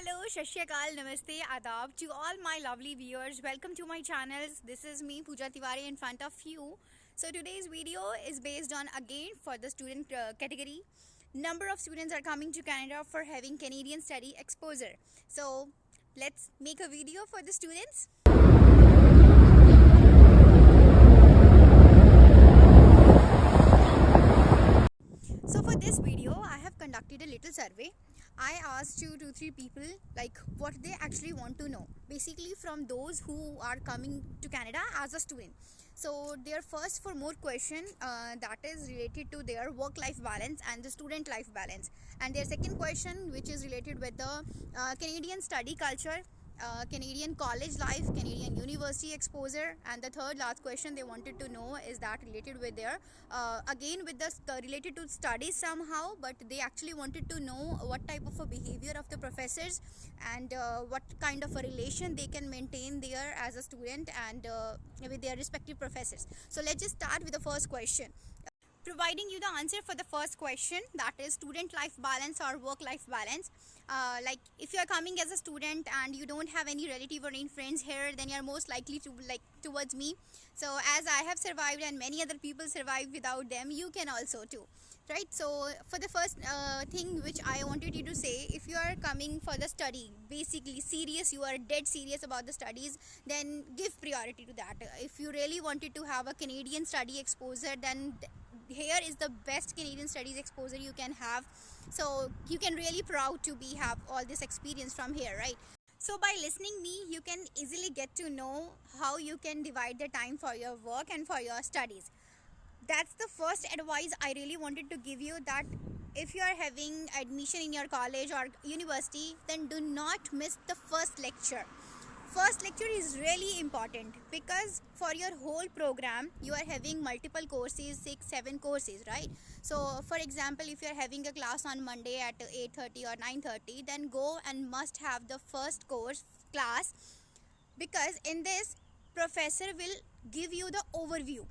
Hello, Shashyakal, Namaste, Adab to all my lovely viewers. Welcome to my channels. This is me, Pooja Tiwari, in front of you. So today's video is based on again for the student category. Number of students are coming to Canada for having Canadian study exposure. So let's make a video for the students. So for this video, I have conducted a little survey. I asked two to three people like what they actually want to know. Basically from those who are coming to Canada as a student. So their first for more question that is related to their work-life balance and the student life balance. And their second question which is related with the Canadian study culture, Canadian college life, Canadian university exposure, and the third last question they wanted to know is that related with their again with the related to studies somehow, but they actually wanted to know what type of a behavior of the professors and what kind of a relation they can maintain there as a student and with their respective professors. So let's just start with the first question. Providing you the answer for the first question, that is student life balance or work life balance. Like if you are coming as a student and you don't have any relative or any friends here, then you are most likely to like towards me. So as I have survived and many other people survived without them, you can also too, right? So for the first thing which I wanted you to say, if you are coming for the study, basically serious, you are dead serious about the studies, then give priority to that. If you really wanted to have a Canadian study exposure, then here is the best Canadian studies exposure you can have. So you can really proud to be have all this experience from here, right? So by listening me, you can easily get to know how you can divide the time for your work and for your studies. That's the first advice I really wanted to give you, that if you are having admission in your college or university, then do not miss the first lecture. First lecture is really important because for your whole program you are having multiple courses, 6-7 courses, right? So for example, if you are having a class on Monday at 8:30 or 9:30, then go and must have the first course class, because in this professor will give you the overview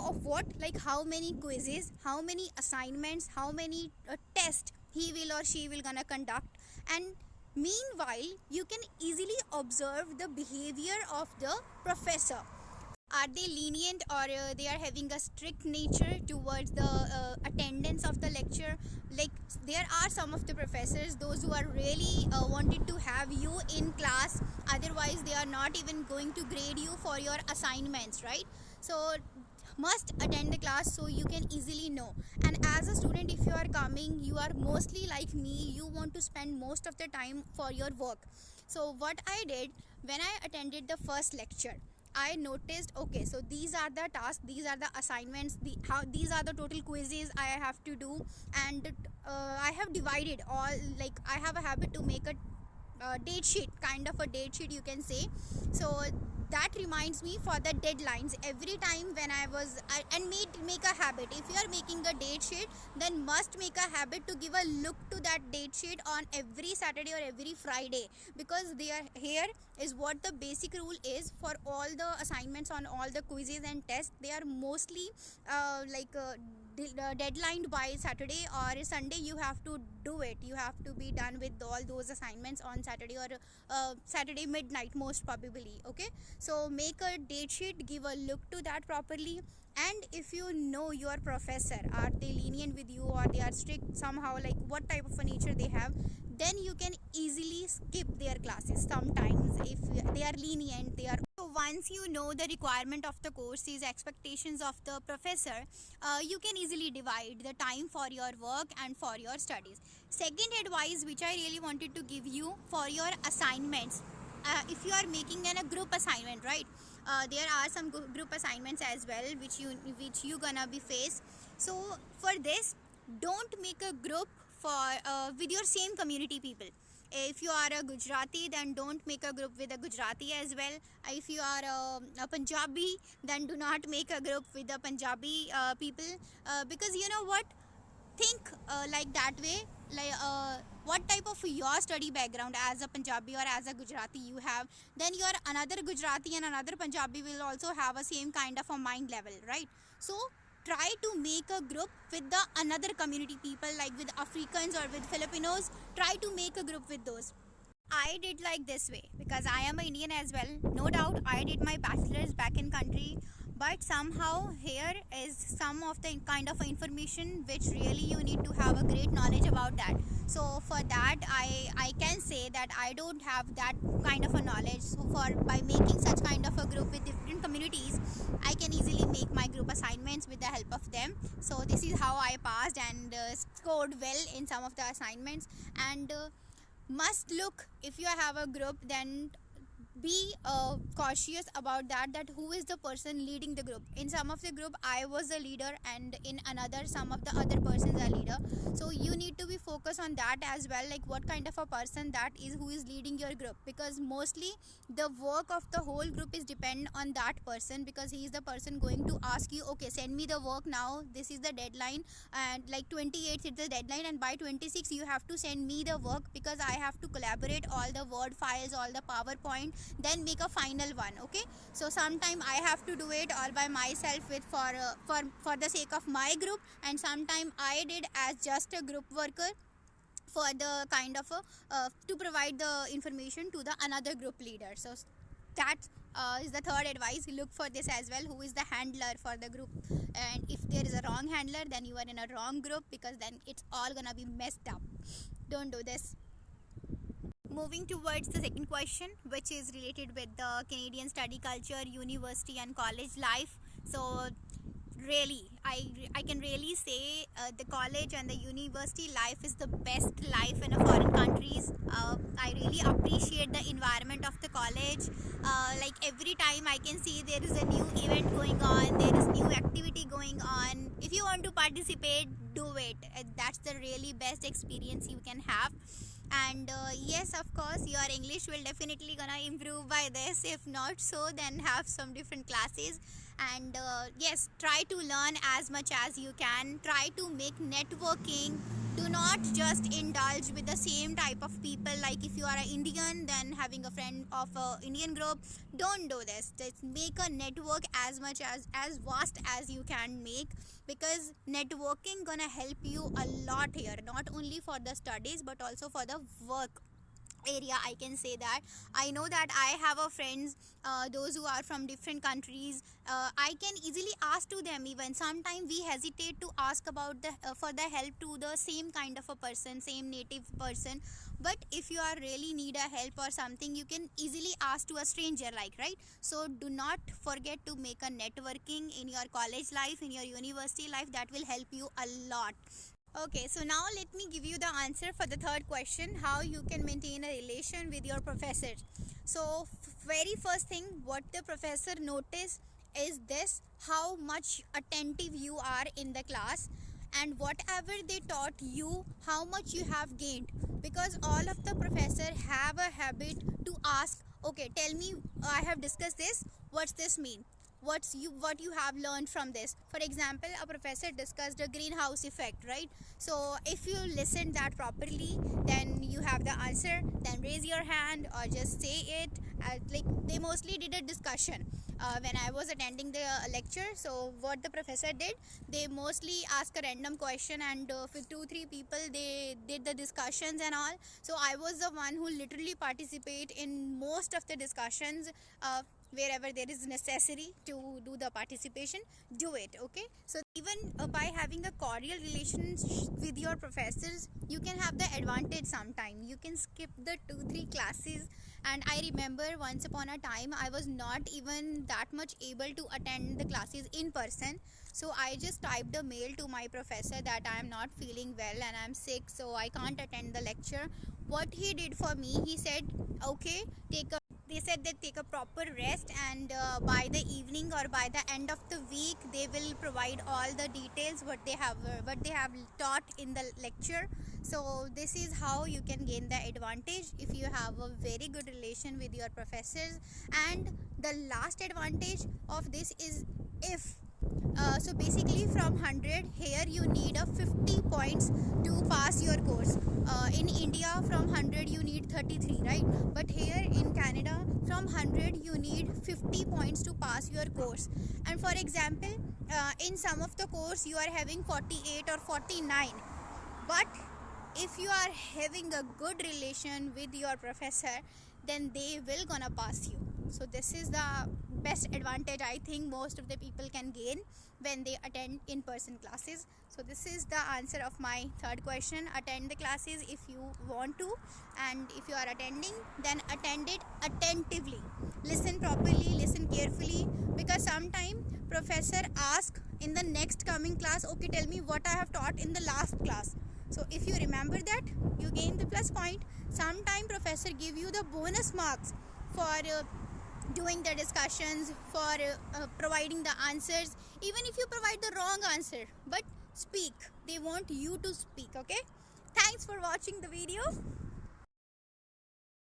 of what, like how many quizzes, how many assignments, how many tests he will or she will gonna conduct. And meanwhile you can easily observe the behavior of the professor. Are they lenient or they are having a strict nature towards the attendance of the lecture? Like there are some of the professors, those who are really wanted to have you in class, otherwise they are not even going to grade you for your assignments, right? So must attend the class so you can easily know. And as a student, if you are coming, you are mostly like me, you want to spend most of the time for your work. So what I did when I attended the first lecture, I noticed, okay, so these are the tasks, these are the assignments, these are the total quizzes I have to do. And I have divided all, like I have a habit to make a date sheet, kind of a date sheet you can say. So that reminds me for the deadlines every time when and make a habit. If you are making a date sheet, then must make a habit to give a look to that date sheet on every Saturday or every Friday, because they are here is what the basic rule is for all the assignments on all the quizzes and tests. They are mostly deadlined by Saturday or Sunday. You have to do it, you have to be done with all those assignments on Saturday or Saturday midnight most probably. Okay, so make a date sheet, give a look to that properly. And if you know your professor, are they lenient with you or they are strict somehow, like what type of a nature they have, then you can easily skip their classes sometimes. If they are lenient, they are, so once you know the requirement of the courses, expectations of the professor, you can easily divide the time for your work and for your studies. Second advice which I really wanted to give you for your assignments, if you are making a group assignment, right? There are some group assignments as well which you gonna be faced. So for this, don't make a group for with your same community people. If you are a Gujarati, then don't make a group with a Gujarati as well. If you are a Punjabi, then do not make a group with the Punjabi people, because you know what, think like that way, like what type of your study background as a Punjabi or as a Gujarati you have, then your another Gujarati and another Punjabi will also have a same kind of a mind level, right? So try to make a group with the another community people, like with Africans or with Filipinos. Try to make a group with those. I did like this way because I am an Indian as well. No doubt, I did my bachelor's back in country, but somehow here is some of the kind of information which really you need to have a great knowledge about that. So for that, I can say that I don't have that kind of a knowledge. So for by making such kind of a group with different communities, I can easily make my group assignments with the help of them. So this is how I passed and scored well in some of the assignments. And must look, if you have a group, then be cautious about that who is the person leading the group. In some of the group I was the leader, and in another some of the other persons are leader. So you need to be focused on that as well, like what kind of a person that is who is leading your group, because mostly the work of the whole group is depend on that person, because he is the person going to ask you, okay, send me the work now, this is the deadline, and like 28th is the deadline, and by 26 you have to send me the work, because I have to collaborate all the word files, all the PowerPoint, then make a final one. Okay, so sometime I have to do it all by myself with for the sake of my group, and sometime I did as just a group worker for the kind of a to provide the information to the another group leader. So that is the third advice. Look for this as well, who is the handler for the group, and if there is a wrong handler, then you are in a wrong group, because then it's all gonna be messed up. Don't do this. Moving towards the second question, which is related with the Canadian study culture, university and college life. So really, I can really say the college and the university life is the best life in a foreign countries. I really appreciate the environment of the college. Like every time I can see there is a new event going on, there is new activity going on. If you want to participate, do it. That's the really best experience you can have. And yes, of course, your English will definitely gonna improve by this. If not so, then have some different classes. And yes, try to learn as much as you can. Try to make networking. Do not just indulge with the same type of people. Like if you are an Indian, then having a friend of a Indian group. Don't do this. Just make a network as much as vast as you can make, because networking gonna help you a lot here, not only for the studies but also for the work area. I can say that I know that I have a friends, those who are from different countries. I can easily ask to them. Even sometimes we hesitate to ask about the for the help to the same kind of a person, same native person. But if you are really need a help or something, you can easily ask to a stranger, like, right? So do not forget to make a networking in your college life, in your university life. That will help you a lot. Okay, so now let me give you the answer for the third question, how you can maintain a relation with your professor. So very first thing, what the professor notice is this: how much attentive you are in the class, and whatever they taught you, how much you have gained. Because all of the professor have a habit to ask, okay, tell me, I have discussed this, what's this mean, what you have learned from this. For example, a professor discussed a greenhouse effect, right? So if you listen that properly, then you have the answer. Then raise your hand or just say it. Like they mostly did a discussion when I was attending the lecture. So what the professor did, they mostly ask a random question, and with 2-3 people they did the discussions and all. So I was the one who literally participate in most of the discussions. Wherever there is necessary to do the participation, do it. Okay, so even by having a cordial relationship with your professors, you can have the advantage. Sometime you can skip the 2-3 classes. And I remember once upon a time I was not even that much able to attend the classes in person. So I just typed a mail to my professor that I am not feeling well and I'm sick, so I can't attend the lecture. What he did for me, he said, okay, they said that take a proper rest, and by the evening or by the end of the week they will provide all the details what they have taught in the lecture. So this is how you can gain the advantage, if you have a very good relation with your professors. And the last advantage of this is, if So basically from 100, here you need a 50 points to pass your course. In India from 100 you need 33, right? But here in Canada from 100 you need 50 points to pass your course. And for example, in some of the course you are having 48 or 49, but if you are having a good relation with your professor, then they will gonna pass you. So this is the best advantage I think most of the people can gain when they attend in-person classes. So this is the answer of my third question. Attend the classes if you want to, and if you are attending, then attend it attentively. Listen properly, listen carefully, because sometime professor ask in the next coming class, okay, tell me what I have taught in the last class. So if you remember that, you gain the plus point. Sometime professor give you the bonus marks for doing the discussions, for providing the answers, even if you provide the wrong answer, but speak. They want you to speak, okay? Thanks for watching the video.